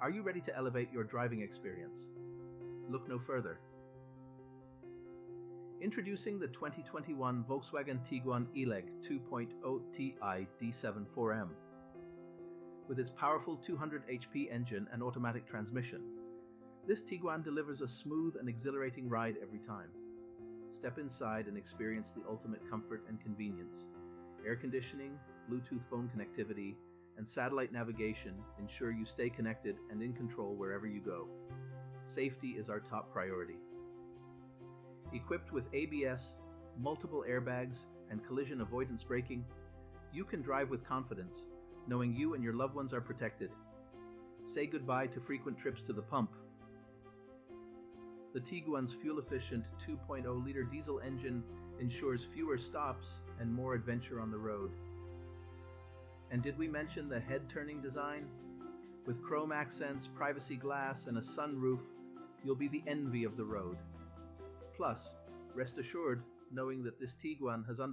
Are you ready to elevate your driving experience? Look no further. Introducing the 2021 Volkswagen Tiguan e-Leg 2.0 Ti D74M. With its powerful 200 HP engine and automatic transmission, this Tiguan delivers a smooth and exhilarating ride every time. Step inside and experience the ultimate comfort and convenience. Air conditioning, Bluetooth phone connectivity, and satellite navigation ensure you stay connected and in control wherever you go. Safety is our top priority. Equipped with ABS, multiple airbags, and collision avoidance braking, you can drive with confidence, knowing you and your loved ones are protected. Say goodbye to frequent trips to the pump. The Tiguan's fuel-efficient 2.0-liter diesel engine ensures fewer stops and more adventure on the road. And did we mention the head-turning design? With chrome accents, privacy glass, and a sunroof, you'll be the envy of the road. Plus, rest assured knowing that this Tiguan has